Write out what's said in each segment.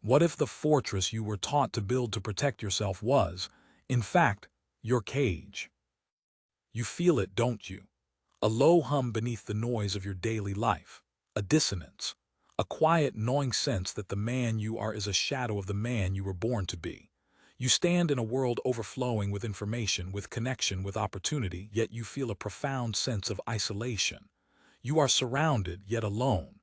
What if the fortress you were taught to build to protect yourself was, in fact, your cage? You feel it, don't you? A low hum beneath the noise of your daily life, a dissonance, a quiet, gnawing sense that the man you are is a shadow of the man you were born to be. You stand in a world overflowing with information, with connection, with opportunity, yet you feel a profound sense of isolation. You are surrounded, yet alone.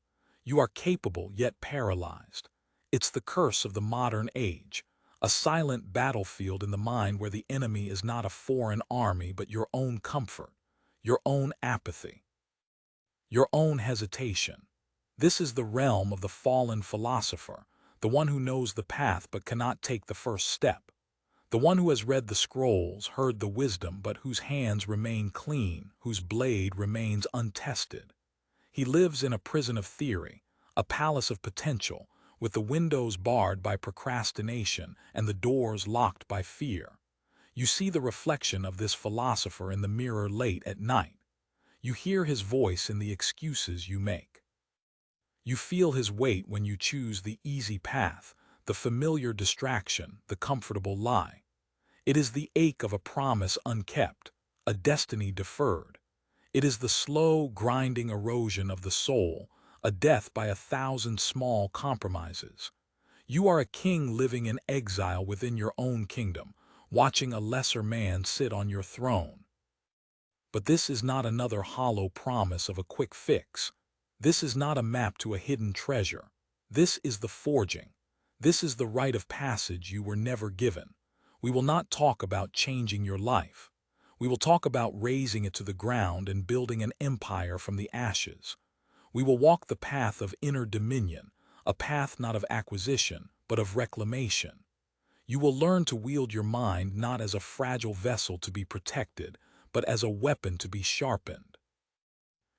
You are capable, yet paralyzed. It's the curse of the modern age, a silent battlefield in the mind where the enemy is not a foreign army but your own comfort, your own apathy, your own hesitation. This is the realm of the fallen philosopher, the one who knows the path but cannot take the first step, the one who has read the scrolls, heard the wisdom, but whose hands remain clean, whose blade remains untested. He lives in a prison of theory, a palace of potential, with the windows barred by procrastination and the doors locked by fear. You see the reflection of this philosopher in the mirror late at night. You hear his voice in the excuses you make. You feel his weight when you choose the easy path, the familiar distraction, the comfortable lie. It is the ache of a promise unkept, a destiny deferred. It is the slow, grinding erosion of the soul, a death by 1,000 small compromises. You are a king living in exile within your own kingdom, watching a lesser man sit on your throne. But this is not another hollow promise of a quick fix. This is not a map to a hidden treasure. This is the forging. This is the rite of passage you were never given. We will not talk about changing your life. We will talk about raising it to the ground and building an empire from the ashes. We will walk the path of inner dominion, a path not of acquisition, but of reclamation. You will learn to wield your mind not as a fragile vessel to be protected, but as a weapon to be sharpened.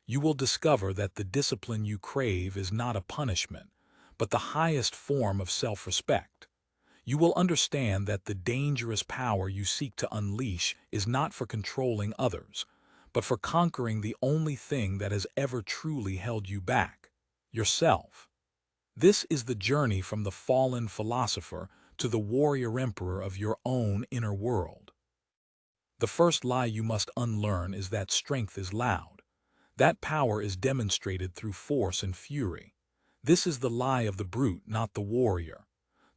You will discover that the discipline you crave is not a punishment, but the highest form of self-respect. You will understand that the dangerous power you seek to unleash is not for controlling others, but for conquering the only thing that has ever truly held you back, yourself. This is the journey from the fallen philosopher to the warrior emperor of your own inner world. The first lie you must unlearn is that strength is loud. That power is demonstrated through force and fury. This is the lie of the brute, not the warrior.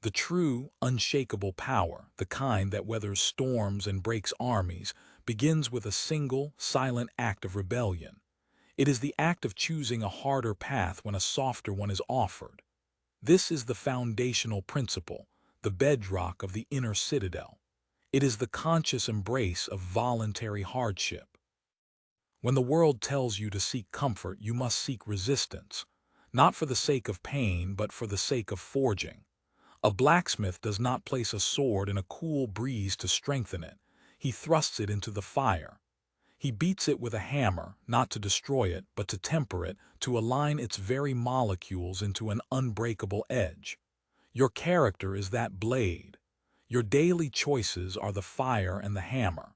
The true, unshakable power, the kind that weathers storms and breaks armies, begins with a single, silent act of rebellion. It is the act of choosing a harder path when a softer one is offered. This is the foundational principle, the bedrock of the inner citadel. It is the conscious embrace of voluntary hardship. When the world tells you to seek comfort, you must seek resistance, not for the sake of pain, but for the sake of forging. A blacksmith does not place a sword in a cool breeze to strengthen it. He thrusts it into the fire. He beats it with a hammer, not to destroy it, but to temper it, to align its very molecules into an unbreakable edge. Your character is that blade. Your daily choices are the fire and the hammer.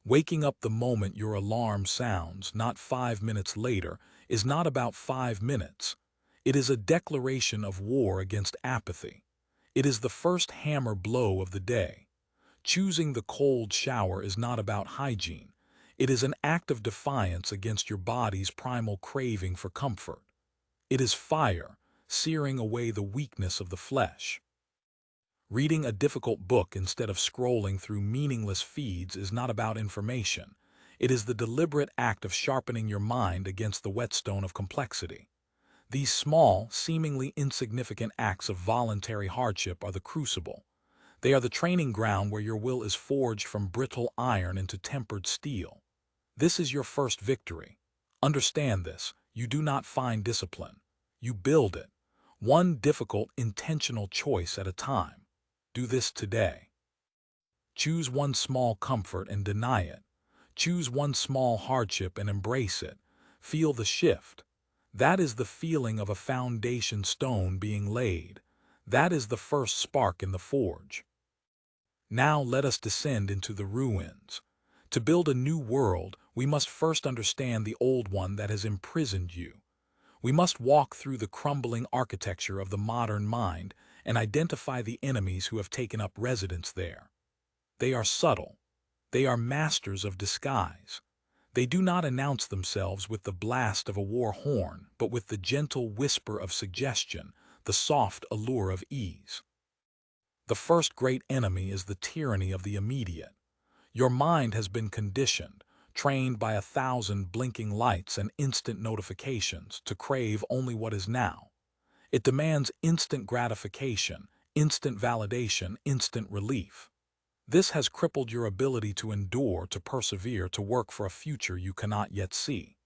Waking up the moment your alarm sounds, not 5 minutes later, is not about 5 minutes. It is a declaration of war against apathy. It is the first hammer blow of the day. Choosing the cold shower is not about hygiene. It is an act of defiance against your body's primal craving for comfort. It is fire, searing away the weakness of the flesh. Reading a difficult book instead of scrolling through meaningless feeds is not about information. It is the deliberate act of sharpening your mind against the whetstone of complexity. These small, seemingly insignificant acts of voluntary hardship are the crucible. They are the training ground where your will is forged from brittle iron into tempered steel. This is your first victory. Understand this: you do not find discipline. You build it, one difficult, intentional choice at a time. Do this today. Choose one small comfort and deny it. Choose one small hardship and embrace it. Feel the shift. That is the feeling of a foundation stone being laid. That is the first spark in the forge. Now let us descend into the ruins. To build a new world, we must first understand the old one that has imprisoned you. We must walk through the crumbling architecture of the modern mind and identify the enemies who have taken up residence there. They are subtle. They are masters of disguise. They do not announce themselves with the blast of a war horn, but with the gentle whisper of suggestion, the soft allure of ease. The first great enemy is the tyranny of the immediate. Your mind has been conditioned, trained by 1,000 blinking lights and instant notifications to crave only what is now. It demands instant gratification, instant validation, instant relief. This has crippled your ability to endure, to persevere, to work for a future you cannot yet see.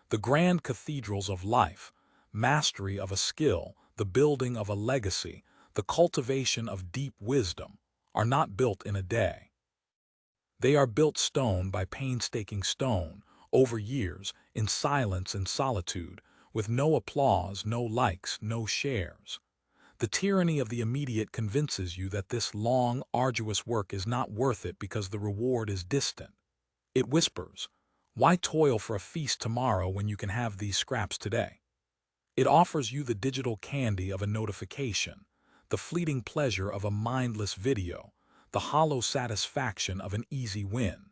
The grand cathedrals of life, mastery of a skill, the building of a legacy, the cultivation of deep wisdom, are not built in a day. They are built stone by painstaking stone, over years, in silence and solitude, with no applause, no likes, no shares. The tyranny of the immediate convinces you that this long, arduous work is not worth it because the reward is distant. It whispers, "Why toil for a feast tomorrow when you can have these scraps today?" It offers you the digital candy of a notification, the fleeting pleasure of a mindless video, the hollow satisfaction of an easy win.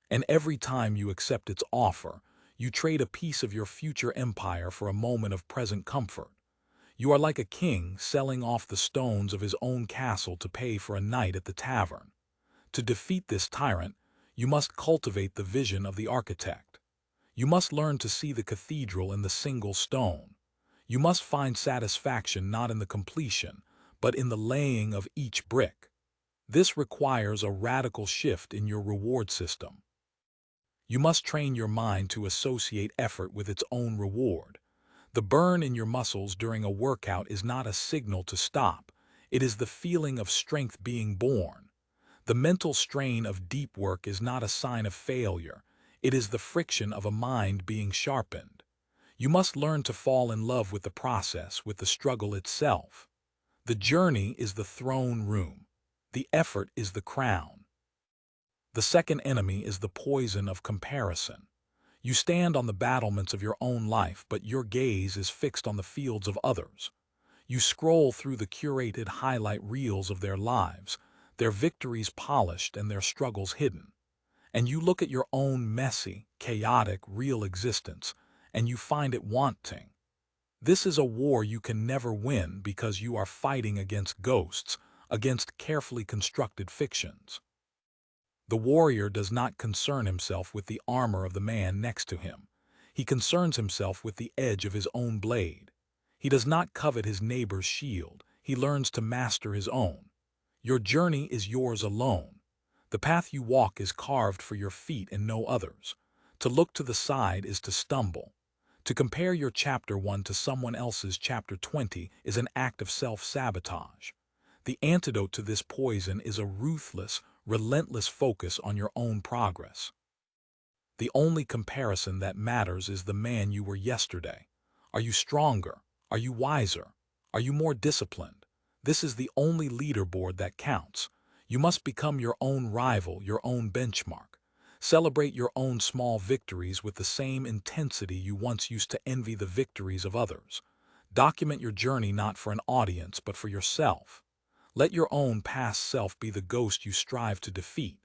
And every time you accept its offer, you trade a piece of your future empire for a moment of present comfort. You are like a king selling off the stones of his own castle to pay for a night at the tavern. To defeat this tyrant, you must cultivate the vision of the architect. You must learn to see the cathedral in the single stone. You must find satisfaction not in the completion, but in the laying of each brick. This requires a radical shift in your reward system. You must train your mind to associate effort with its own reward. The burn in your muscles during a workout is not a signal to stop. It is the feeling of strength being born. The mental strain of deep work is not a sign of failure. It is the friction of a mind being sharpened. You must learn to fall in love with the process, with the struggle itself. The journey is the throne room. The effort is the crown. The second enemy is the poison of comparison. You stand on the battlements of your own life, but your gaze is fixed on the fields of others. You scroll through the curated highlight reels of their lives, their victories polished and their struggles hidden. And you look at your own messy, chaotic, real existence, and you find it wanting. This is a war you can never win because you are fighting against ghosts, against carefully constructed fictions. The warrior does not concern himself with the armor of the man next to him. He concerns himself with the edge of his own blade. He does not covet his neighbor's shield. He learns to master his own. Your journey is yours alone. The path you walk is carved for your feet and no others. To look to the side is to stumble. To compare your chapter 1 to someone else's chapter 20 is an act of self-sabotage. The antidote to this poison is a ruthless, relentless focus on your own progress. The only comparison that matters is the man you were yesterday. Are you stronger? Are you wiser? Are you more disciplined? This is the only leaderboard that counts. You must become your own rival, your own benchmark. Celebrate your own small victories with the same intensity you once used to envy the victories of others. Document your journey not for an audience, but for yourself. Let your own past self be the ghost you strive to defeat.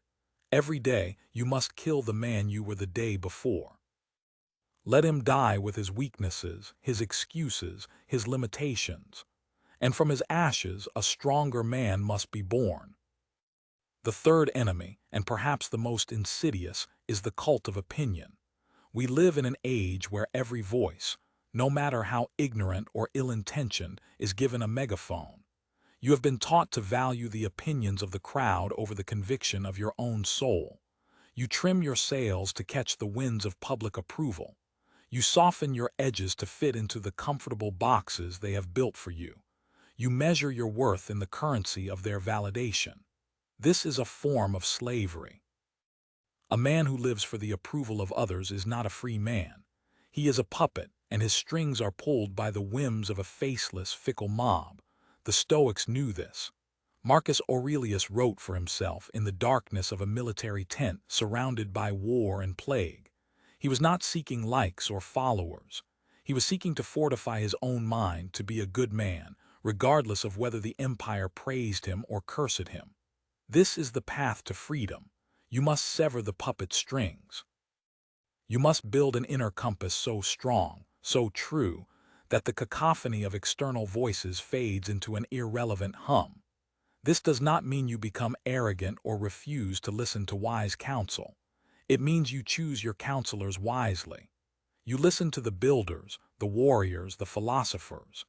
Every day, you must kill the man you were the day before. Let him die with his weaknesses, his excuses, his limitations. And from his ashes, a stronger man must be born. The third enemy, and perhaps the most insidious, is the cult of opinion. We live in an age where every voice, no matter how ignorant or ill-intentioned, is given a megaphone. You have been taught to value the opinions of the crowd over the conviction of your own soul. You trim your sails to catch the winds of public approval. You soften your edges to fit into the comfortable boxes they have built for you. You measure your worth in the currency of their validation. This is a form of slavery. A man who lives for the approval of others is not a free man. He is a puppet, and his strings are pulled by the whims of a faceless, fickle mob. The Stoics knew this. Marcus Aurelius wrote for himself in the darkness of a military tent surrounded by war and plague. He was not seeking likes or followers. He was seeking to fortify his own mind to be a good man, regardless of whether the empire praised him or cursed him. This is the path to freedom. You must sever the puppet strings. You must build an inner compass so strong, so true, that the cacophony of external voices fades into an irrelevant hum. This does not mean you become arrogant or refuse to listen to wise counsel. It means you choose your counselors wisely. You listen to the builders, the warriors, the philosophers.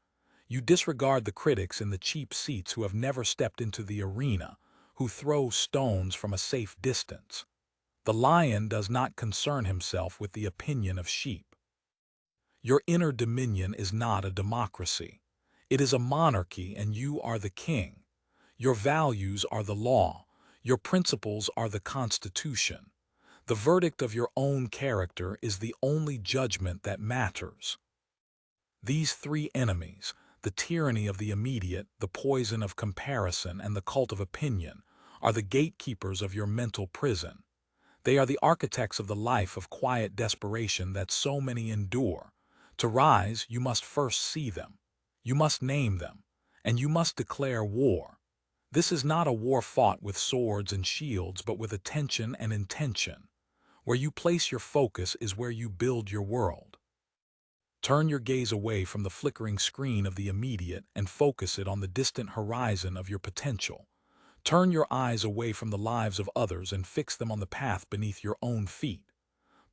You disregard the critics in the cheap seats who have never stepped into the arena, who throw stones from a safe distance. The lion does not concern himself with the opinion of sheep. Your inner dominion is not a democracy. It is a monarchy, and you are the king. Your values are the law. Your principles are the Constitution. The verdict of your own character is the only judgment that matters. These three enemies, the tyranny of the immediate, the poison of comparison, and the cult of opinion, are the gatekeepers of your mental prison. They are the architects of the life of quiet desperation that so many endure. To rise, you must first see them. You must name them, and you must declare war. This is not a war fought with swords and shields, but with attention and intention. Where you place your focus is where you build your world. Turn your gaze away from the flickering screen of the immediate and focus it on the distant horizon of your potential. Turn your eyes away from the lives of others and fix them on the path beneath your own feet.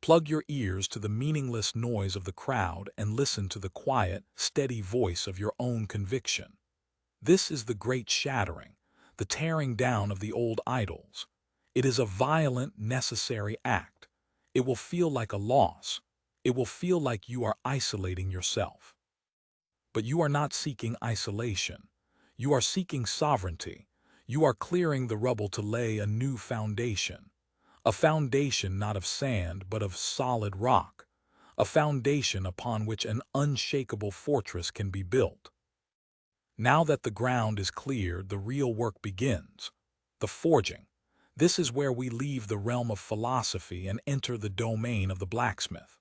Plug your ears to the meaningless noise of the crowd and listen to the quiet, steady voice of your own conviction. This is the great shattering, the tearing down of the old idols. It is a violent, necessary act. It will feel like a loss. It will feel like you are isolating yourself. But you are not seeking isolation. You are seeking sovereignty. You are clearing the rubble to lay a new foundation. A foundation not of sand, but of solid rock. A foundation upon which an unshakable fortress can be built. Now that the ground is cleared, the real work begins. The forging. This is where we leave the realm of philosophy and enter the domain of the blacksmith.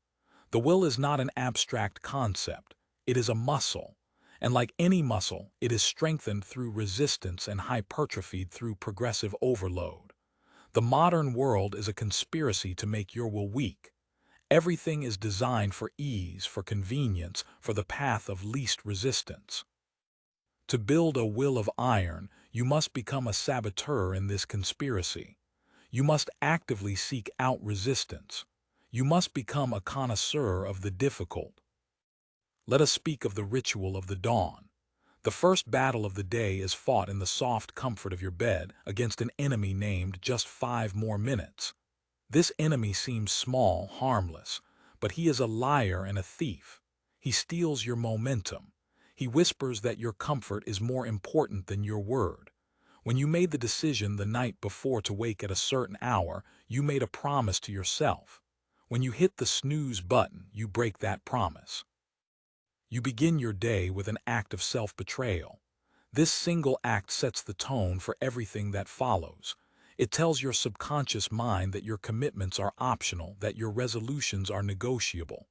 The will is not an abstract concept. It is a muscle. And like any muscle, it is strengthened through resistance and hypertrophied through progressive overload. The modern world is a conspiracy to make your will weak. Everything is designed for ease, for convenience, for the path of least resistance. To build a will of iron, you must become a saboteur in this conspiracy. You must actively seek out resistance. You must become a connoisseur of the difficult. Let us speak of the ritual of the dawn. The first battle of the day is fought in the soft comfort of your bed against an enemy named just 5 more minutes. This enemy seems small, harmless, but he is a liar and a thief. He steals your momentum. He whispers that your comfort is more important than your word. When you made the decision the night before to wake at a certain hour, you made a promise to yourself. When you hit the snooze button, you break that promise. You begin your day with an act of self-betrayal. This single act sets the tone for everything that follows. It tells your subconscious mind that your commitments are optional, that your resolutions are negotiable.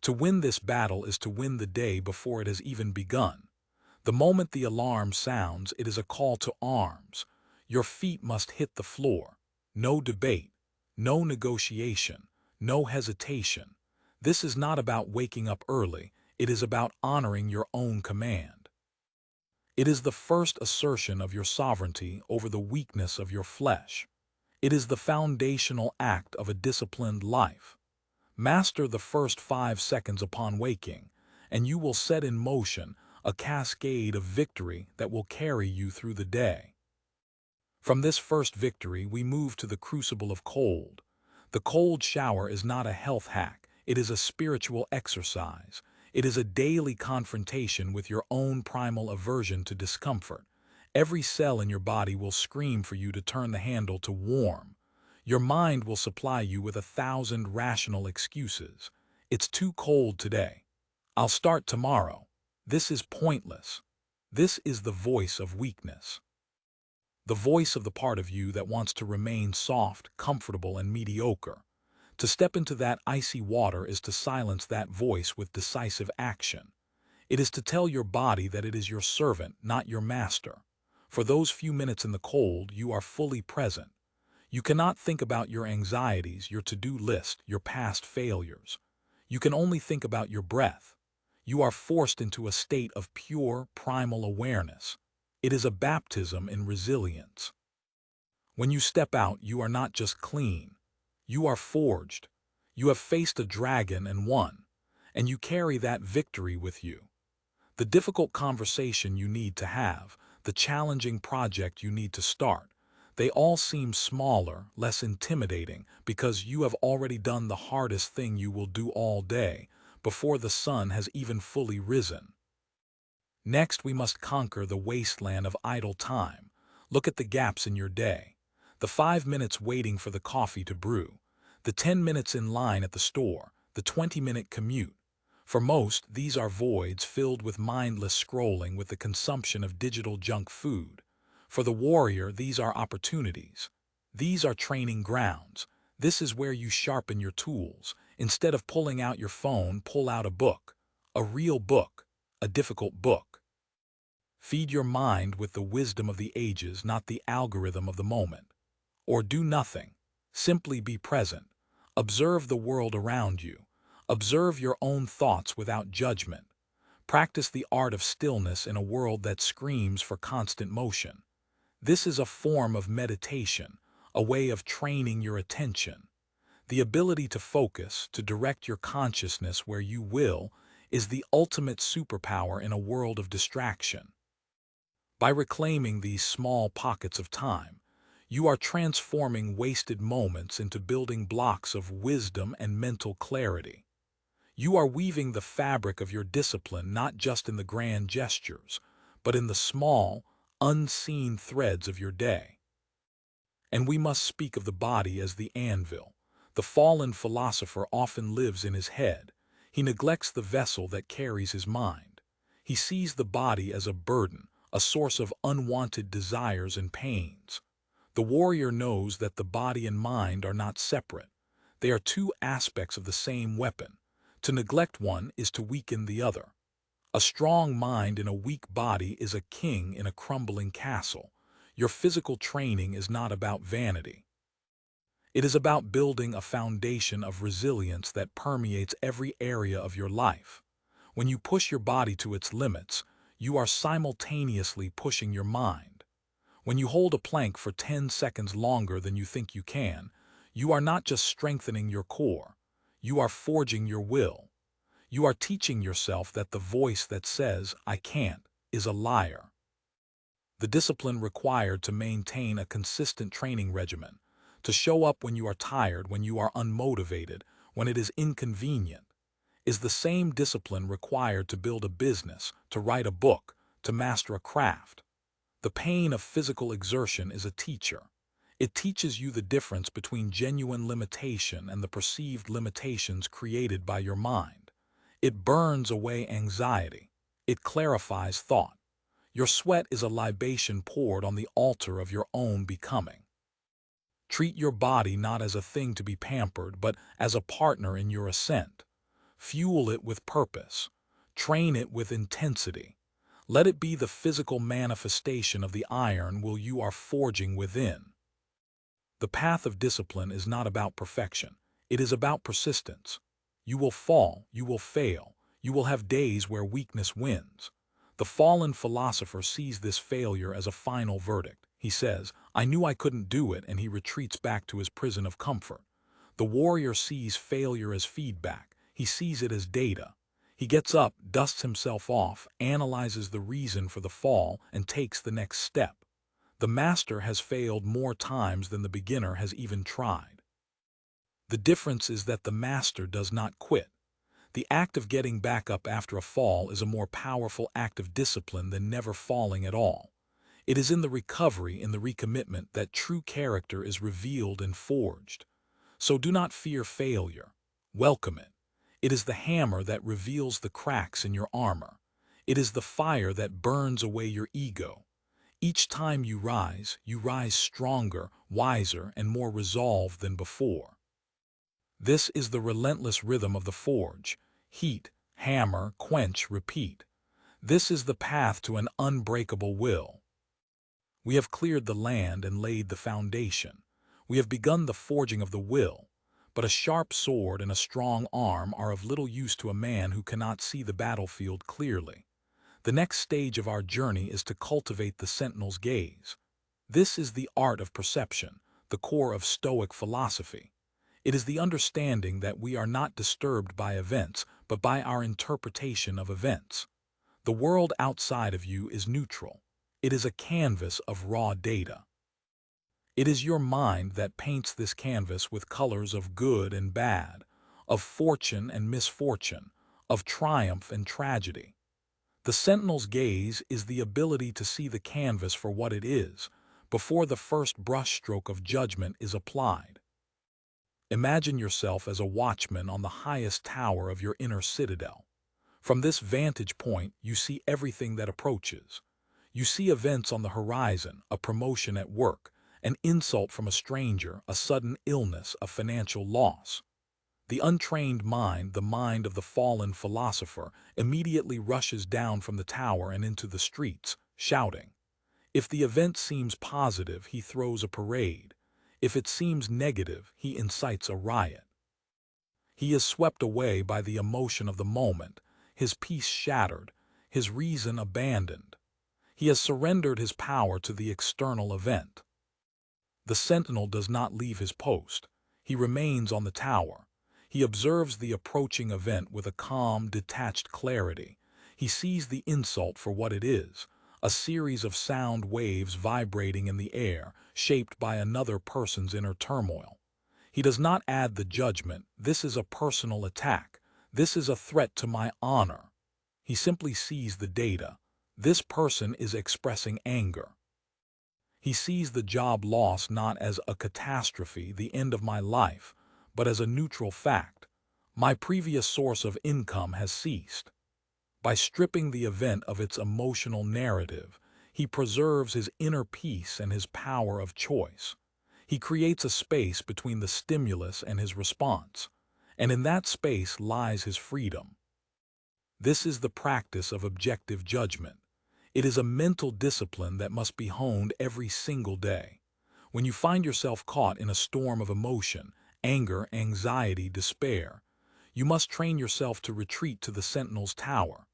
To win this battle is to win the day before it has even begun. The moment the alarm sounds, it is a call to arms. Your feet must hit the floor. No debate, no negotiation, no hesitation. This is not about waking up early. It is about honoring your own command. It is the first assertion of your sovereignty over the weakness of your flesh. It is the foundational act of a disciplined life. Master the first 5 seconds upon waking, and you will set in motion a cascade of victory that will carry you through the day. From this first victory, we move to the crucible of cold. The cold shower is not a health hack. It is a spiritual exercise. It is a daily confrontation with your own primal aversion to discomfort. Every cell in your body will scream for you to turn the handle to warm. Your mind will supply you with 1,000 rational excuses. It's too cold today. I'll start tomorrow. This is pointless. This is the voice of weakness. The voice of the part of you that wants to remain soft, comfortable, and mediocre. To step into that icy water is to silence that voice with decisive action. It is to tell your body that it is your servant, not your master. For those few minutes in the cold, you are fully present. You cannot think about your anxieties, your to-do list, your past failures. You can only think about your breath. You are forced into a state of pure, primal awareness. It is a baptism in resilience. When you step out, you are not just clean. You are forged. You have faced a dragon and won, and you carry that victory with you. The difficult conversation you need to have, the challenging project you need to start, they all seem smaller, less intimidating, because you have already done the hardest thing you will do all day, before the sun has even fully risen. Next, we must conquer the wasteland of idle time. Look at the gaps in your day. The 5 minutes waiting for the coffee to brew, the 10 minutes in line at the store, the 20-minute commute. For most, these are voids filled with mindless scrolling, with the consumption of digital junk food. For the warrior, these are opportunities. These are training grounds. This is where you sharpen your tools. Instead of pulling out your phone, pull out a book. A real book. A difficult book. Feed your mind with the wisdom of the ages, not the algorithm of the moment. Or do nothing. Simply be present. Observe the world around you. Observe your own thoughts without judgment. Practice the art of stillness in a world that screams for constant motion. This is a form of meditation, a way of training your attention. The ability to focus, to direct your consciousness where you will, is the ultimate superpower in a world of distraction. By reclaiming these small pockets of time, you are transforming wasted moments into building blocks of wisdom and mental clarity. You are weaving the fabric of your discipline not just in the grand gestures, but in the small, unseen threads of your day. And we must speak of the body as the anvil. The fallen philosopher often lives in his head. He neglects the vessel that carries his mind. He sees the body as a burden, a source of unwanted desires and pains. The warrior knows that the body and mind are not separate. They are two aspects of the same weapon. To neglect one is to weaken the other. A strong mind in a weak body is a king in a crumbling castle. Your physical training is not about vanity. It is about building a foundation of resilience that permeates every area of your life. When you push your body to its limits, you are simultaneously pushing your mind. When you hold a plank for 10 seconds longer than you think you can, you are not just strengthening your core, you are forging your will. You are teaching yourself that the voice that says, "I can't," is a liar. The discipline required to maintain a consistent training regimen, to show up when you are tired, when you are unmotivated, when it is inconvenient, is the same discipline required to build a business, to write a book, to master a craft. The pain of physical exertion is a teacher. It teaches you the difference between genuine limitation and the perceived limitations created by your mind. It burns away anxiety. It clarifies thought. Your sweat is a libation poured on the altar of your own becoming. Treat your body not as a thing to be pampered, but as a partner in your ascent. Fuel it with purpose. Train it with intensity. Let it be the physical manifestation of the iron will you are forging within. The path of discipline is not about perfection. It is about persistence. You will fall, you will fail, you will have days where weakness wins. The fallen philosopher sees this failure as a final verdict. He says, "I knew I couldn't do it," and he retreats back to his prison of comfort. The warrior sees failure as feedback. He sees it as data. He gets up, dusts himself off, analyzes the reason for the fall, and takes the next step. The master has failed more times than the beginner has even tried. The difference is that the master does not quit. The act of getting back up after a fall is a more powerful act of discipline than never falling at all. It is in the recovery, in the recommitment, that true character is revealed and forged. So do not fear failure. Welcome it. It is the hammer that reveals the cracks in your armor. It is the fire that burns away your ego. Each time you rise stronger, wiser, and more resolved than before. This is the relentless rhythm of the forge. Heat, hammer, quench, repeat. This is the path to an unbreakable will. We have cleared the land and laid the foundation. We have begun the forging of the will, but a sharp sword and a strong arm are of little use to a man who cannot see the battlefield clearly. The next stage of our journey is to cultivate the sentinel's gaze. This is the art of perception, the core of Stoic philosophy. It is the understanding that we are not disturbed by events, but by our interpretation of events. The world outside of you is neutral. It is a canvas of raw data. It is your mind that paints this canvas with colors of good and bad, of fortune and misfortune, of triumph and tragedy. The sentinel's gaze is the ability to see the canvas for what it is, before the first brushstroke of judgment is applied. Imagine yourself as a watchman on the highest tower of your inner citadel. From this vantage point, you see everything that approaches. You see events on the horizon, a promotion at work, an insult from a stranger, a sudden illness, a financial loss. The untrained mind, the mind of the fallen philosopher, immediately rushes down from the tower and into the streets, shouting. If the event seems positive, he throws a parade. If it seems negative, he incites a riot. He is swept away by the emotion of the moment, his peace shattered, his reason abandoned. He has surrendered his power to the external event. The sentinel does not leave his post. He remains on the tower. He observes the approaching event with a calm, detached clarity. He sees the insult for what it is, a series of sound waves vibrating in the air, shaped by another person's inner turmoil. He does not add the judgment, "This is a personal attack. This is a threat to my honor." He simply sees the data. This person is expressing anger. He sees the job loss not as a catastrophe, the end of my life, but as a neutral fact. My previous source of income has ceased. By stripping the event of its emotional narrative, he preserves his inner peace and his power of choice. He creates a space between the stimulus and his response, and in that space lies his freedom. This is the practice of objective judgment. It is a mental discipline that must be honed every single day. When you find yourself caught in a storm of emotion, anger, anxiety, despair, you must train yourself to retreat to the sentinel's tower.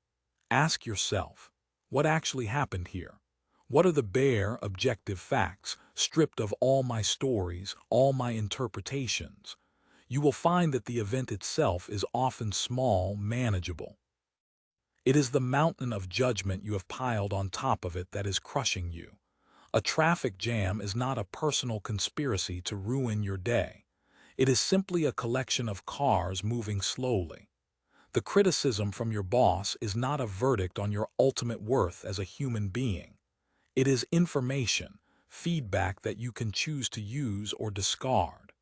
Ask yourself, what actually happened here? What are the bare, objective facts, stripped of all my stories, all my interpretations? You will find that the event itself is often small, manageable. It is the mountain of judgment you have piled on top of it that is crushing you. A traffic jam is not a personal conspiracy to ruin your day. It is simply a collection of cars moving slowly. The criticism from your boss is not a verdict on your ultimate worth as a human being. It is information, feedback that you can choose to use or discard.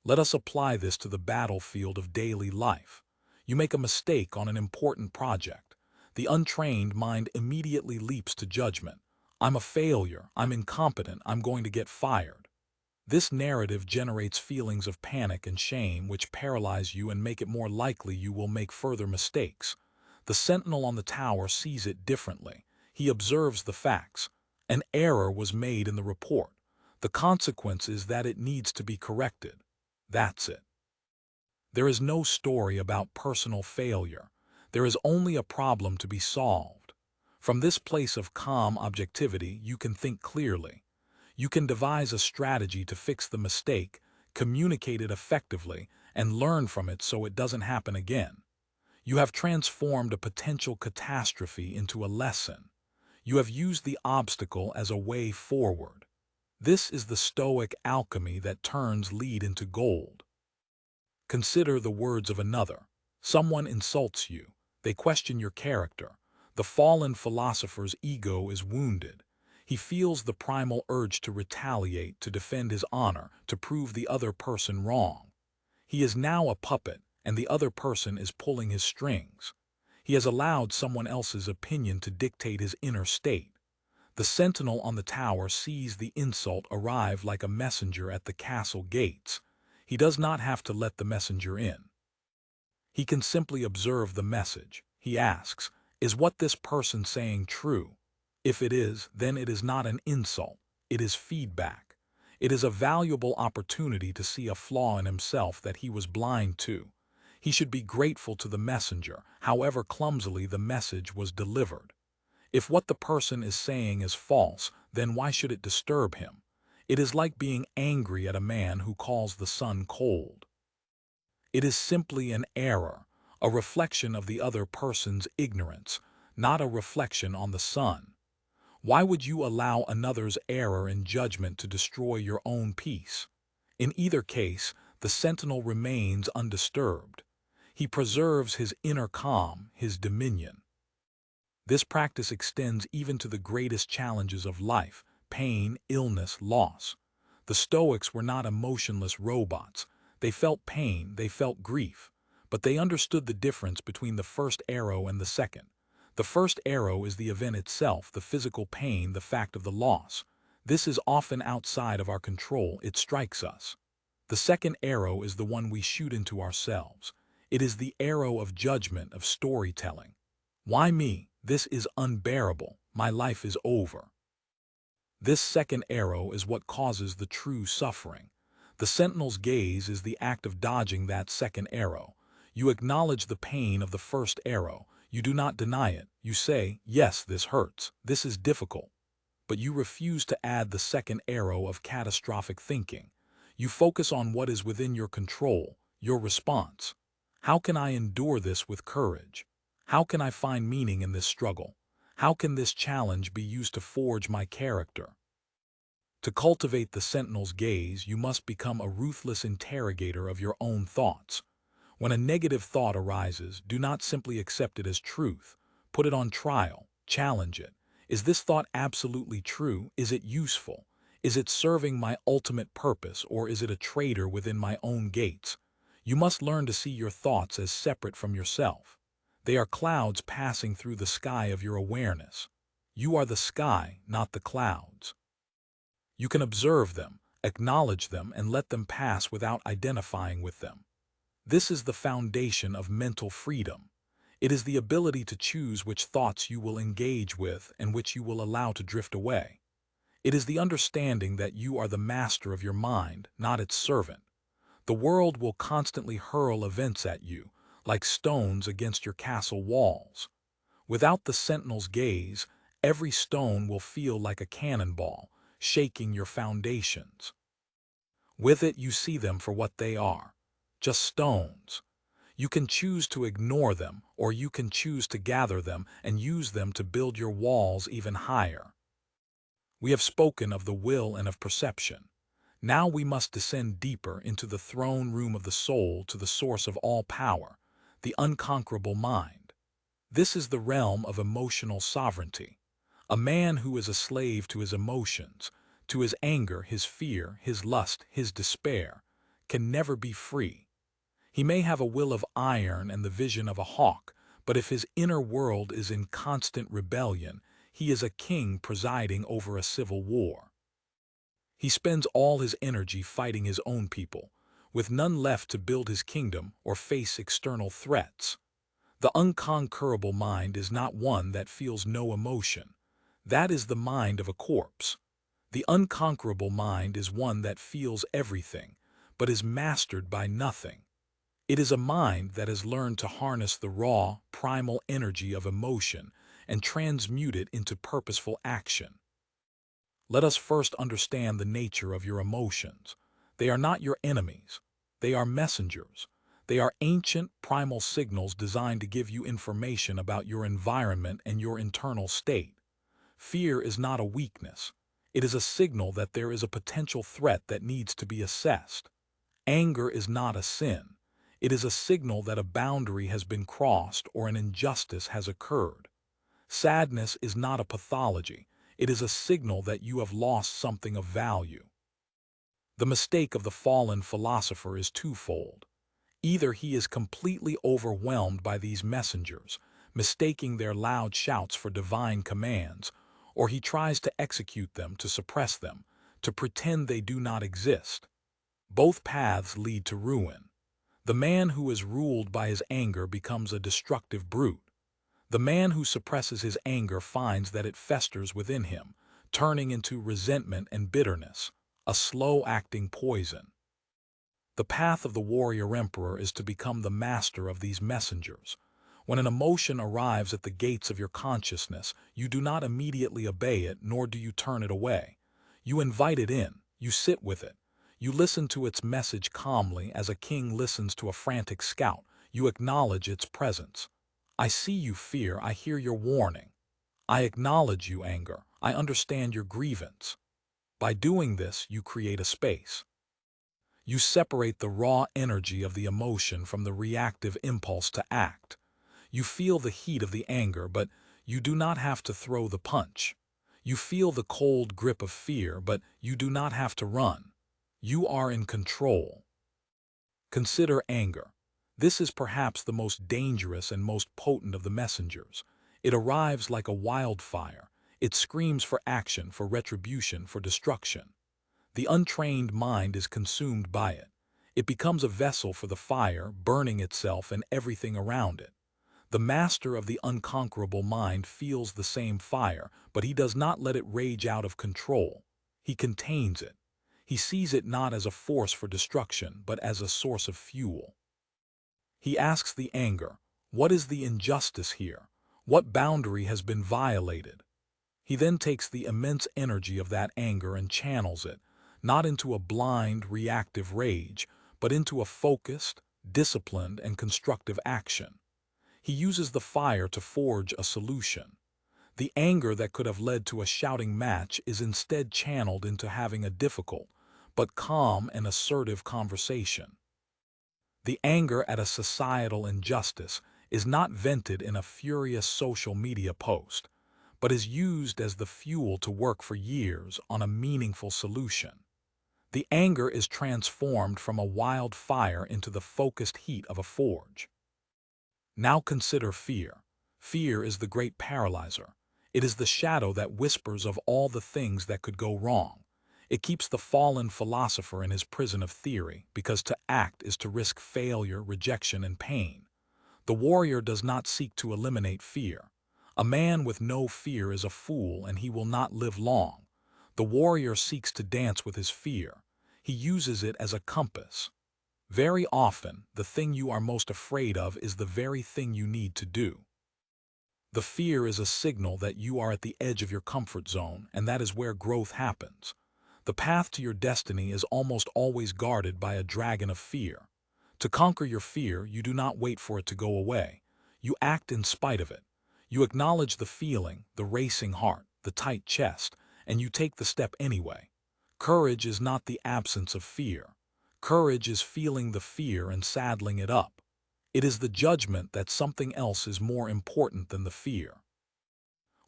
Let us apply this to the battlefield of daily life. You make a mistake on an important project. The untrained mind immediately leaps to judgment. I'm a failure, I'm incompetent, I'm going to get fired. This narrative generates feelings of panic and shame which paralyze you and make it more likely you will make further mistakes. The sentinel on the tower sees it differently. He observes the facts. An error was made in the report. The consequence is that it needs to be corrected. That's it. There is no story about personal failure. There is only a problem to be solved. From this place of calm objectivity, you can think clearly. You can devise a strategy to fix the mistake, communicate it effectively, and learn from it so it doesn't happen again. You have transformed a potential catastrophe into a lesson. You have used the obstacle as a way forward. This is the Stoic alchemy that turns lead into gold. Consider the words of another. Someone insults you. They question your character. The fallen philosopher's ego is wounded. He feels the primal urge to retaliate, to defend his honor, to prove the other person wrong. He is now a puppet, and the other person is pulling his strings. He has allowed someone else's opinion to dictate his inner state. The sentinel on the tower sees the insult arrive like a messenger at the castle gates. He does not have to let the messenger in. He can simply observe the message. He asks, Is what this person saying true? If it is, then it is not an insult. It is feedback. It is a valuable opportunity to see a flaw in himself that he was blind to. He should be grateful to the messenger, however clumsily the message was delivered. If what the person is saying is false, then why should it disturb him? It is like being angry at a man who calls the sun cold. It is simply an error, a reflection of the other person's ignorance, not a reflection on the sun. Why would you allow another's error in judgment to destroy your own peace? In either case, the sentinel remains undisturbed. He preserves his inner calm, his dominion. This practice extends even to the greatest challenges of life: pain, illness, loss. The Stoics were not emotionless robots. They felt pain, they felt grief, but they understood the difference between the first arrow and the second. The first arrow is the event itself, the physical pain, the fact of the loss. This is often outside of our control, it strikes us. The second arrow is the one we shoot into ourselves. It is the arrow of judgment, of storytelling. Why me? This is unbearable. My life is over. This second arrow is what causes the true suffering. The sentinel's gaze is the act of dodging that second arrow. You acknowledge the pain of the first arrow. You do not deny it. You say, yes, this hurts. This is difficult. But you refuse to add the second arrow of catastrophic thinking. You focus on what is within your control, your response. How can I endure this with courage? How can I find meaning in this struggle? How can this challenge be used to forge my character? To cultivate the sentinel's gaze, you must become a ruthless interrogator of your own thoughts. When a negative thought arises, do not simply accept it as truth. Put it on trial. Challenge it. Is this thought absolutely true? Is it useful? Is it serving my ultimate purpose, or is it a traitor within my own gates? You must learn to see your thoughts as separate from yourself. They are clouds passing through the sky of your awareness. You are the sky, not the clouds. You can observe them, acknowledge them, and let them pass without identifying with them. This is the foundation of mental freedom. It is the ability to choose which thoughts you will engage with and which you will allow to drift away. It is the understanding that you are the master of your mind, not its servant. The world will constantly hurl events at you, like stones against your castle walls. Without the sentinel's gaze, every stone will feel like a cannonball, shaking your foundations. With it, you see them for what they are, just stones. You can choose to ignore them, or you can choose to gather them and use them to build your walls even higher. We have spoken of the will and of perception. Now we must descend deeper into the throne room of the soul, to the source of all power, the unconquerable mind. This is the realm of emotional sovereignty. A man who is a slave to his emotions, to his anger, his fear, his lust, his despair, can never be free. He may have a will of iron and the vision of a hawk, but if his inner world is in constant rebellion, he is a king presiding over a civil war. He spends all his energy fighting his own people, with none left to build his kingdom or face external threats. The unconquerable mind is not one that feels no emotion. That is the mind of a corpse. The unconquerable mind is one that feels everything, but is mastered by nothing. It is a mind that has learned to harness the raw, primal energy of emotion and transmute it into purposeful action. Let us first understand the nature of your emotions. They are not your enemies. They are messengers. They are ancient, primal signals designed to give you information about your environment and your internal state. Fear is not a weakness. It is a signal that there is a potential threat that needs to be assessed. Anger is not a sin. It is a signal that a boundary has been crossed or an injustice has occurred. Sadness is not a pathology. It is a signal that you have lost something of value. The mistake of the fallen philosopher is twofold. Either he is completely overwhelmed by these messengers, mistaking their loud shouts for divine commands, or he tries to execute them, to suppress them, to pretend they do not exist. Both paths lead to ruin. The man who is ruled by his anger becomes a destructive brute. The man who suppresses his anger finds that it festers within him, turning into resentment and bitterness, a slow-acting poison. The path of the warrior emperor is to become the master of these messengers. When an emotion arrives at the gates of your consciousness, you do not immediately obey it, nor do you turn it away. You invite it in, you sit with it. You listen to its message calmly as a king listens to a frantic scout. You acknowledge its presence. I see you, fear, I hear your warning. I acknowledge you, anger, I understand your grievance. By doing this, you create a space. You separate the raw energy of the emotion from the reactive impulse to act. You feel the heat of the anger, but you do not have to throw the punch. You feel the cold grip of fear, but you do not have to run. You are in control. Consider anger. This is perhaps the most dangerous and most potent of the messengers. It arrives like a wildfire. It screams for action, for retribution, for destruction. The untrained mind is consumed by it. It becomes a vessel for the fire, burning itself and everything around it. The master of the unconquerable mind feels the same fire, but he does not let it rage out of control. He contains it. He sees it not as a force for destruction, but as a source of fuel. He asks the anger, what is the injustice here? What boundary has been violated? He then takes the immense energy of that anger and channels it, not into a blind, reactive rage, but into a focused, disciplined, and constructive action. He uses the fire to forge a solution. The anger that could have led to a shouting match is instead channeled into having a difficult, but calm and assertive conversation. The anger at a societal injustice is not vented in a furious social media post, but is used as the fuel to work for years on a meaningful solution. The anger is transformed from a wild fire into the focused heat of a forge. Now consider fear. Fear is the great paralyzer. It is the shadow that whispers of all the things that could go wrong. It keeps the fallen philosopher in his prison of theory, because to act is to risk failure, rejection, and pain. The warrior does not seek to eliminate fear. A man with no fear is a fool, and he will not live long. The warrior seeks to dance with his fear. He uses it as a compass. Very often, the thing you are most afraid of is the very thing you need to do. The fear is a signal that you are at the edge of your comfort zone, and that is where growth happens. The path to your destiny is almost always guarded by a dragon of fear. To conquer your fear, you do not wait for it to go away. You act in spite of it. You acknowledge the feeling, the racing heart, the tight chest, and you take the step anyway. Courage is not the absence of fear. Courage is feeling the fear and saddling it up. It is the judgment that something else is more important than the fear.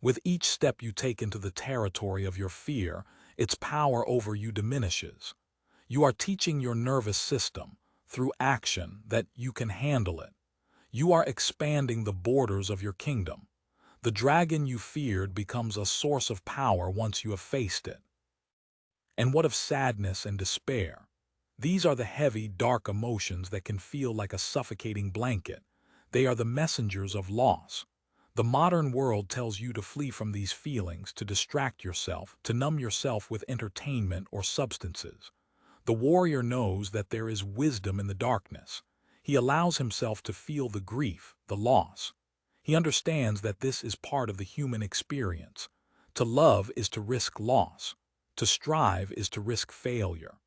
With each step you take into the territory of your fear, its power over you diminishes. You are teaching your nervous system, through action, that you can handle it. You are expanding the borders of your kingdom. The dragon you feared becomes a source of power once you have faced it. And what of sadness and despair? These are the heavy, dark emotions that can feel like a suffocating blanket. They are the messengers of loss. The modern world tells you to flee from these feelings, to distract yourself, to numb yourself with entertainment or substances. The warrior knows that there is wisdom in the darkness. He allows himself to feel the grief, the loss. He understands that this is part of the human experience. To love is to risk loss. To strive is to risk failure.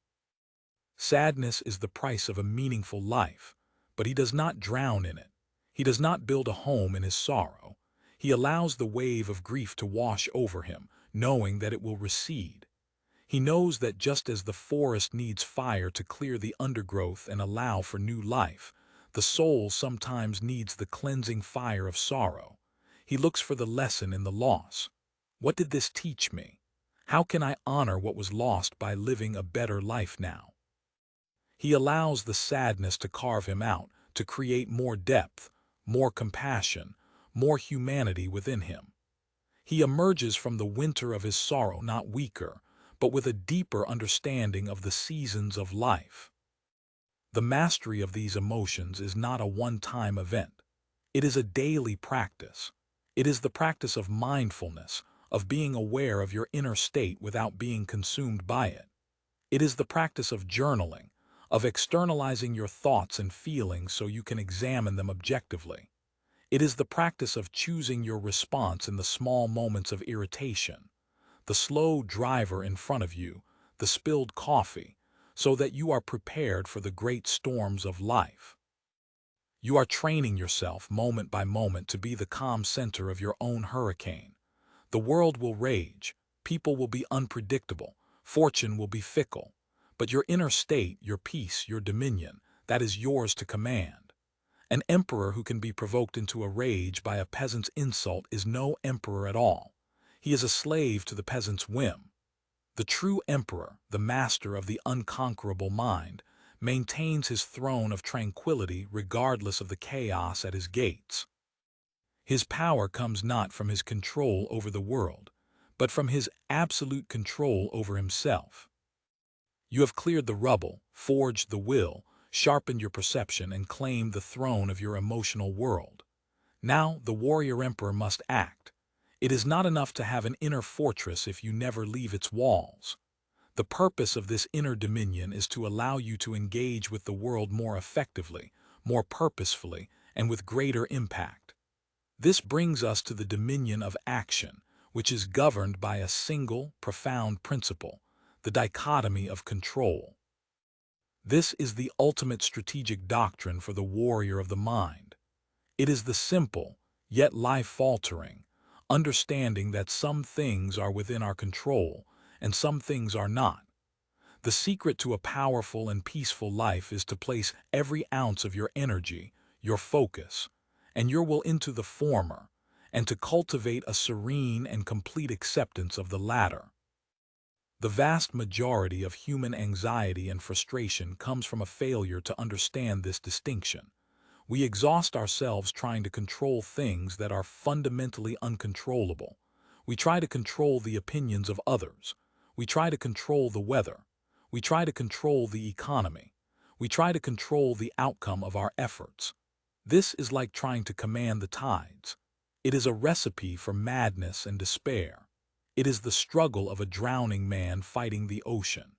Sadness is the price of a meaningful life, but he does not drown in it. He does not build a home in his sorrow. He allows the wave of grief to wash over him, knowing that it will recede. He knows that just as the forest needs fire to clear the undergrowth and allow for new life, the soul sometimes needs the cleansing fire of sorrow. He looks for the lesson in the loss. What did this teach me? How can I honor what was lost by living a better life now? He allows the sadness to carve him out, to create more depth, more compassion, more humanity within him. He emerges from the winter of his sorrow not weaker, but with a deeper understanding of the seasons of life. The mastery of these emotions is not a one-time event. It is a daily practice. It is the practice of mindfulness, of being aware of your inner state without being consumed by it. It is the practice of journaling, of externalizing your thoughts and feelings so you can examine them objectively. It is the practice of choosing your response in the small moments of irritation, the slow driver in front of you, the spilled coffee, so that you are prepared for the great storms of life. You are training yourself moment by moment to be the calm center of your own hurricane. The world will rage, people will be unpredictable, fortune will be fickle, but your inner state, your peace, your dominion, that is yours to command. An emperor who can be provoked into a rage by a peasant's insult is no emperor at all. He is a slave to the peasant's whim. The true emperor, the master of the unconquerable mind, maintains his throne of tranquility regardless of the chaos at his gates. His power comes not from his control over the world, but from his absolute control over himself. You have cleared the rubble, forged the will, sharpened your perception, and claimed the throne of your emotional world. Now the warrior emperor must act. It is not enough to have an inner fortress if you never leave its walls. The purpose of this inner dominion is to allow you to engage with the world more effectively, more purposefully, and with greater impact. This brings us to the dominion of action, which is governed by a single, profound principle, the dichotomy of control. This is the ultimate strategic doctrine for the warrior of the mind. It is the simple, yet life-altering, understanding that some things are within our control and some things are not. The secret to a powerful and peaceful life is to place every ounce of your energy, your focus, and your will into the former, and to cultivate a serene and complete acceptance of the latter. The vast majority of human anxiety and frustration comes from a failure to understand this distinction. We exhaust ourselves trying to control things that are fundamentally uncontrollable. We try to control the opinions of others. We try to control the weather. We try to control the economy. We try to control the outcome of our efforts. This is like trying to command the tides. It is a recipe for madness and despair. It is the struggle of a drowning man fighting the ocean.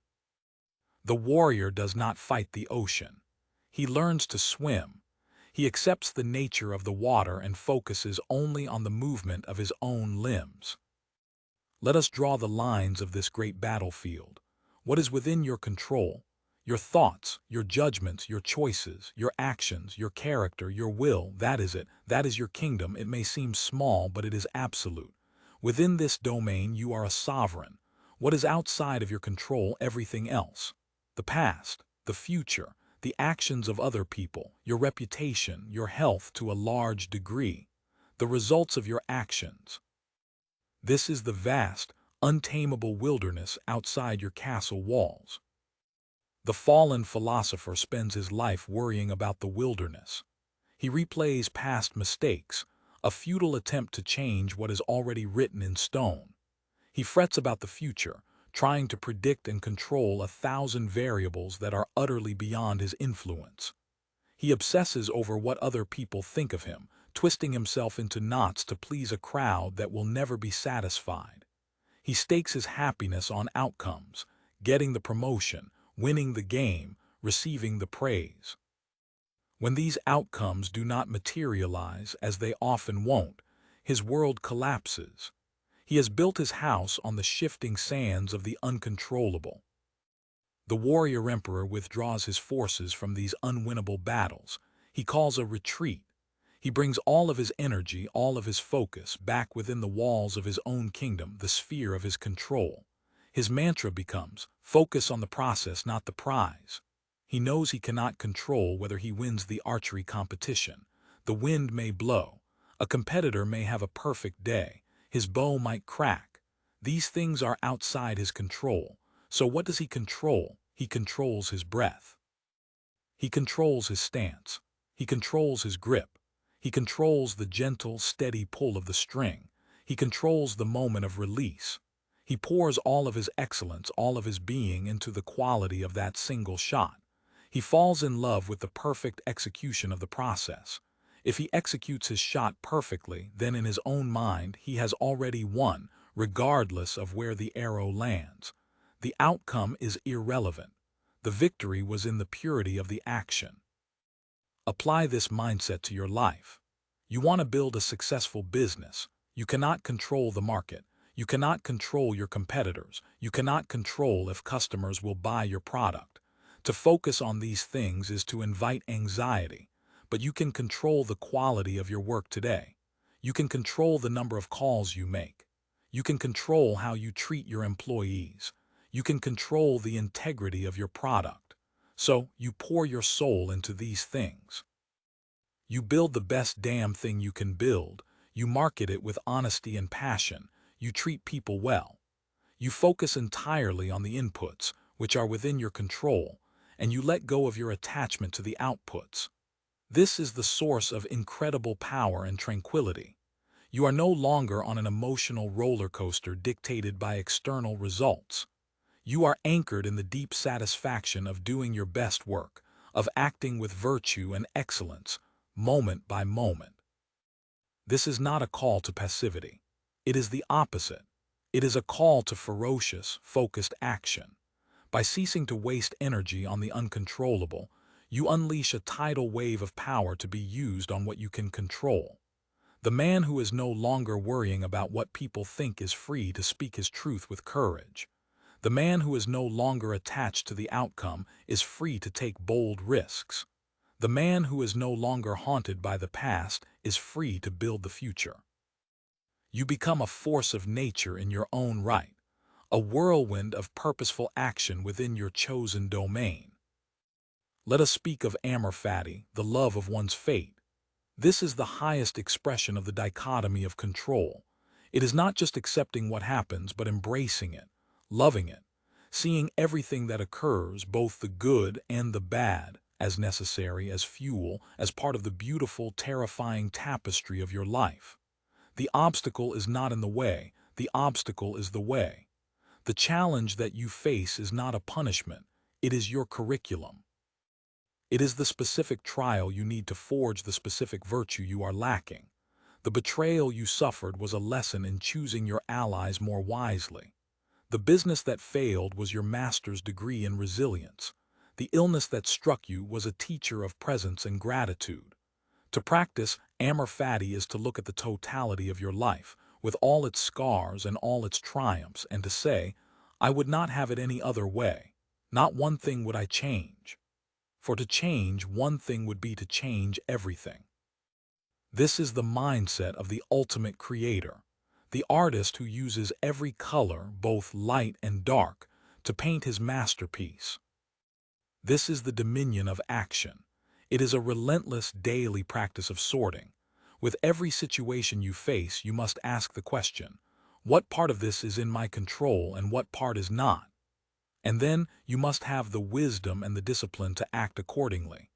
The warrior does not fight the ocean. He learns to swim. He accepts the nature of the water and focuses only on the movement of his own limbs. Let us draw the lines of this great battlefield. What is within your control? Your thoughts, your judgments, your choices, your actions, your character, your will, that is it. That is your kingdom. It may seem small, but it is absolute. Within this domain, you are a sovereign. What is outside of your control? Everything else. The past, the future, the actions of other people, your reputation, your health to a large degree, the results of your actions. This is the vast, untamable wilderness outside your castle walls. The fallen philosopher spends his life worrying about the wilderness. He replays past mistakes, a futile attempt to change what is already written in stone. He frets about the future, trying to predict and control 1,000 variables that are utterly beyond his influence. He obsesses over what other people think of him, twisting himself into knots to please a crowd that will never be satisfied. He stakes his happiness on outcomes, getting the promotion, winning the game, receiving the praise. When these outcomes do not materialize, as they often won't, his world collapses. He has built his house on the shifting sands of the uncontrollable. The warrior emperor withdraws his forces from these unwinnable battles. He calls a retreat. He brings all of his energy, all of his focus, back within the walls of his own kingdom, the sphere of his control. His mantra becomes, focus on the process, not the prize. He knows he cannot control whether he wins the archery competition. The wind may blow. A competitor may have a perfect day. His bow might crack. These things are outside his control. So what does he control? He controls his breath. He controls his stance. He controls his grip. He controls the gentle, steady pull of the string. He controls the moment of release. He pours all of his excellence, all of his being into the quality of that single shot. He falls in love with the perfect execution of the process. If he executes his shot perfectly, then in his own mind he has already won, regardless of where the arrow lands. The outcome is irrelevant. The victory was in the purity of the action. Apply this mindset to your life. You want to build a successful business. You cannot control the market. You cannot control your competitors. You cannot control if customers will buy your product. To focus on these things is to invite anxiety, but you can control the quality of your work today. You can control the number of calls you make. You can control how you treat your employees. You can control the integrity of your product. So you pour your soul into these things. You build the best damn thing you can build. You market it with honesty and passion. You treat people well. You focus entirely on the inputs, which are within your control, and you let go of your attachment to the outputs. This is the source of incredible power and tranquility. You are no longer on an emotional roller coaster dictated by external results. You are anchored in the deep satisfaction of doing your best work, of acting with virtue and excellence, moment by moment. This is not a call to passivity. It is the opposite. It is a call to ferocious, focused action. By ceasing to waste energy on the uncontrollable, you unleash a tidal wave of power to be used on what you can control. The man who is no longer worrying about what people think is free to speak his truth with courage. The man who is no longer attached to the outcome is free to take bold risks. The man who is no longer haunted by the past is free to build the future. You become a force of nature in your own right, a whirlwind of purposeful action within your chosen domain. Let us speak of amor fati, the love of one's fate. This is the highest expression of the dichotomy of control. It is not just accepting what happens, but embracing it, loving it, seeing everything that occurs, both the good and the bad, as necessary, as fuel, as part of the beautiful, terrifying tapestry of your life. The obstacle is not in the way, the obstacle is the way. The challenge that you face is not a punishment, it is your curriculum. It is the specific trial you need to forge the specific virtue you are lacking. The betrayal you suffered was a lesson in choosing your allies more wisely. The business that failed was your master's degree in resilience. The illness that struck you was a teacher of presence and gratitude. To practice amor fati is to look at the totality of your life, with all its scars and all its triumphs, and to say, I would not have it any other way. Not one thing would I change. For to change one thing would be to change everything. This is the mindset of the ultimate creator, the artist who uses every color, both light and dark, to paint his masterpiece. This is the dominion of action. It is a relentless daily practice of sorting. With every situation you face, you must ask the question, what part of this is in my control and what part is not? And then you must have the wisdom and the discipline to act accordingly,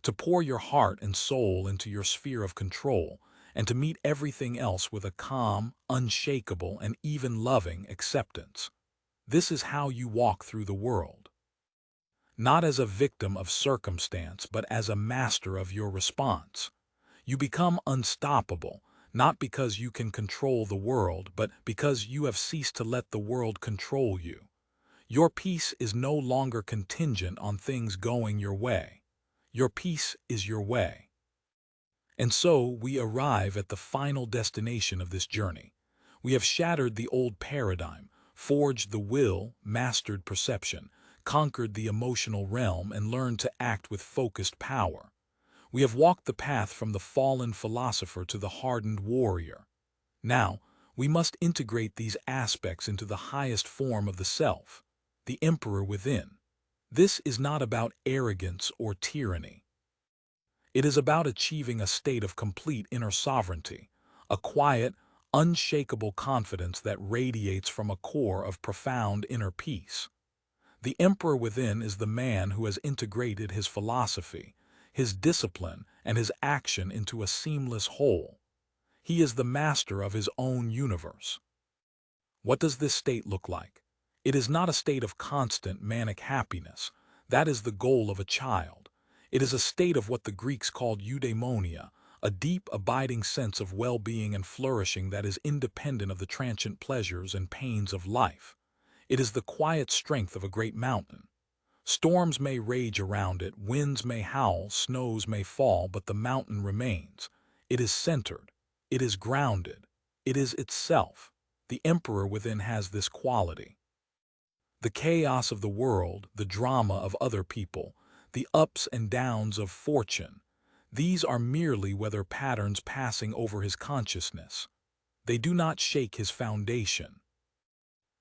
to pour your heart and soul into your sphere of control, and to meet everything else with a calm, unshakable, and even loving acceptance. This is how you walk through the world. Not as a victim of circumstance, but as a master of your response. You become unstoppable, not because you can control the world, but because you have ceased to let the world control you. Your peace is no longer contingent on things going your way. Your peace is your way. And so we arrive at the final destination of this journey. We have shattered the old paradigm, forged the will, mastered perception, conquered the emotional realm, and learned to act with focused power. We have walked the path from the fallen philosopher to the hardened warrior. Now, we must integrate these aspects into the highest form of the self, the emperor within. This is not about arrogance or tyranny. It is about achieving a state of complete inner sovereignty, a quiet, unshakable confidence that radiates from a core of profound inner peace. The emperor within is the man who has integrated his philosophy, his discipline, and his action into a seamless whole. He is the master of his own universe. What does this state look like? It is not a state of constant manic happiness. That is the goal of a child. It is a state of what the Greeks called eudaimonia, a deep, abiding sense of well-being and flourishing that is independent of the transient pleasures and pains of life. It is the quiet strength of a great mountain. Storms may rage around it, winds may howl, snows may fall, but the mountain remains. It is centered. It is grounded. It is itself. The emperor within has this quality. The chaos of the world, the drama of other people, the ups and downs of fortune, these are merely weather patterns passing over his consciousness. They do not shake his foundation.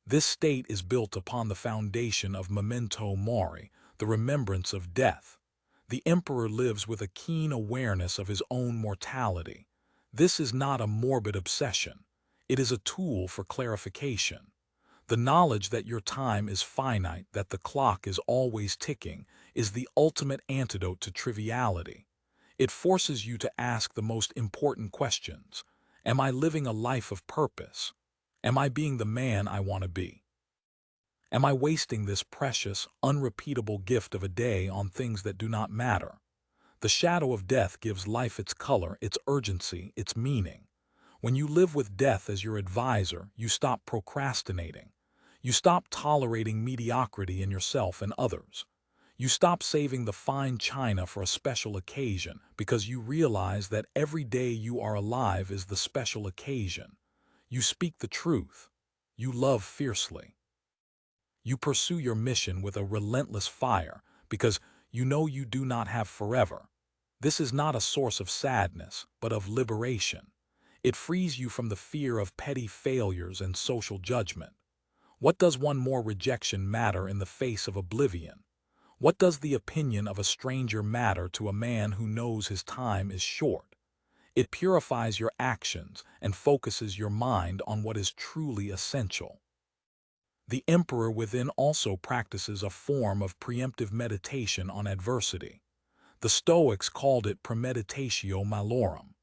This state is built upon the foundation of memento mori, the remembrance of death. The emperor lives with a keen awareness of his own mortality. This is not a morbid obsession. It is a tool for clarification. The knowledge that your time is finite, that the clock is always ticking, is the ultimate antidote to triviality. It forces you to ask the most important questions. Am I living a life of purpose? Am I being the man I want to be? Am I wasting this precious, unrepeatable gift of a day on things that do not matter? The shadow of death gives life its color, its urgency, its meaning. When you live with death as your advisor, you stop procrastinating. You stop tolerating mediocrity in yourself and others. You stop saving the fine china for a special occasion because you realize that every day you are alive is the special occasion. You speak the truth. You love fiercely. You pursue your mission with a relentless fire because you know you do not have forever. This is not a source of sadness, but of liberation. It frees you from the fear of petty failures and social judgment. What does one more rejection matter in the face of oblivion? What does the opinion of a stranger matter to a man who knows his time is short? It purifies your actions and focuses your mind on what is truly essential. The emperor within also practices a form of preemptive meditation on adversity. The Stoics called it premeditatio malorum.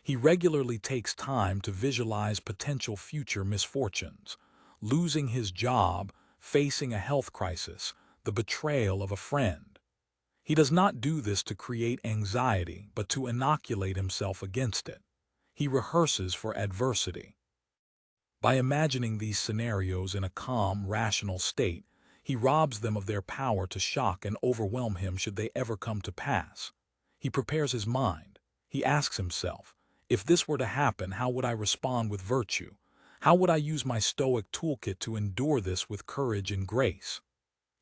He regularly takes time to visualize potential future misfortunes, losing his job, facing a health crisis, the betrayal of a friend. He does not do this to create anxiety, but to inoculate himself against it. He rehearses for adversity. By imagining these scenarios in a calm, rational state, he robs them of their power to shock and overwhelm him should they ever come to pass. He prepares his mind. He asks himself, if this were to happen, how would I respond with virtue? How would I use my Stoic toolkit to endure this with courage and grace?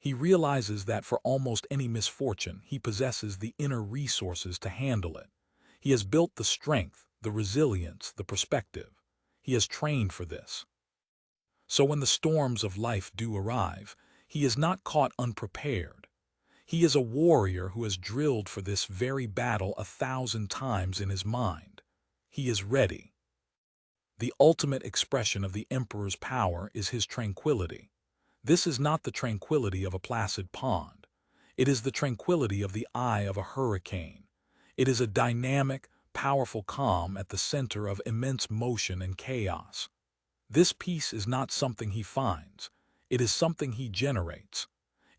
He realizes that for almost any misfortune, he possesses the inner resources to handle it. He has built the strength, the resilience, the perspective. He has trained for this. So when the storms of life do arrive, he is not caught unprepared. He is a warrior who has drilled for this very battle 1,000 times in his mind. He is ready. The ultimate expression of the emperor's power is his tranquility. This is not the tranquility of a placid pond. It is the tranquility of the eye of a hurricane. It is a dynamic, powerful calm at the center of immense motion and chaos. This peace is not something he finds. It is something he generates.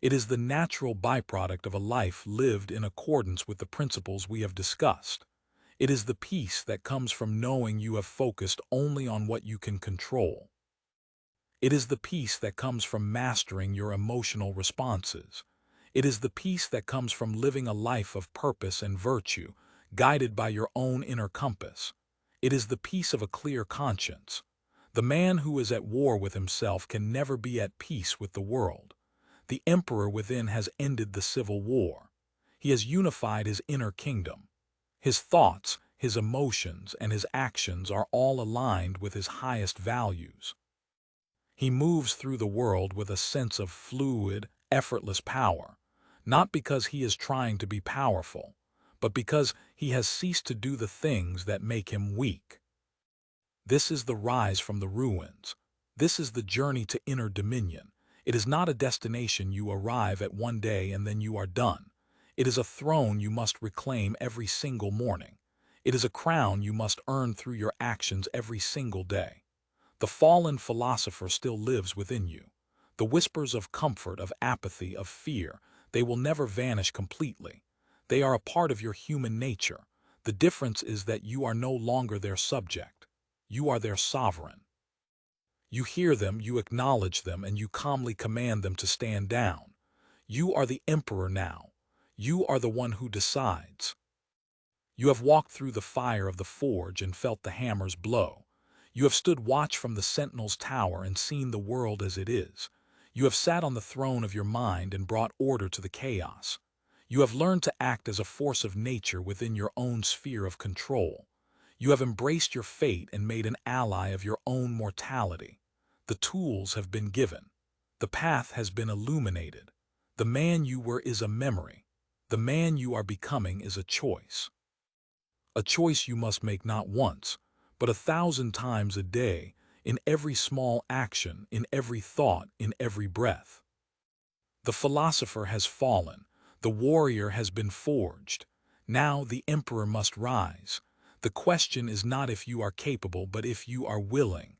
It is the natural byproduct of a life lived in accordance with the principles we have discussed. It is the peace that comes from knowing you have focused only on what you can control. It is the peace that comes from mastering your emotional responses. It is the peace that comes from living a life of purpose and virtue, guided by your own inner compass. It is the peace of a clear conscience. The man who is at war with himself can never be at peace with the world. The emperor within has ended the civil war. He has unified his inner kingdom. His thoughts, his emotions, and his actions are all aligned with his highest values. He moves through the world with a sense of fluid, effortless power, not because he is trying to be powerful, but because he has ceased to do the things that make him weak. This is the rise from the ruins. This is the journey to inner dominion. It is not a destination you arrive at one day and then you are done. It is a throne you must reclaim every single morning. It is a crown you must earn through your actions every single day. The fallen philosopher still lives within you. The whispers of comfort, of apathy, of fear, they will never vanish completely. They are a part of your human nature. The difference is that you are no longer their subject. You are their sovereign. You hear them, you acknowledge them, and you calmly command them to stand down. You are the emperor now. You are the one who decides. You have walked through the fire of the forge and felt the hammer's blow. You have stood watch from the sentinel's tower and seen the world as it is. You have sat on the throne of your mind and brought order to the chaos. You have learned to act as a force of nature within your own sphere of control. You have embraced your fate and made an ally of your own mortality. The tools have been given. The path has been illuminated. The man you were is a memory. The man you are becoming is a choice. A choice you must make not once, but 1,000 times a day, in every small action, in every thought, in every breath. The philosopher has fallen. The warrior has been forged. Now the emperor must rise. The question is not if you are capable, but if you are willing.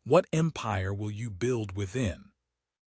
What empire will you build within?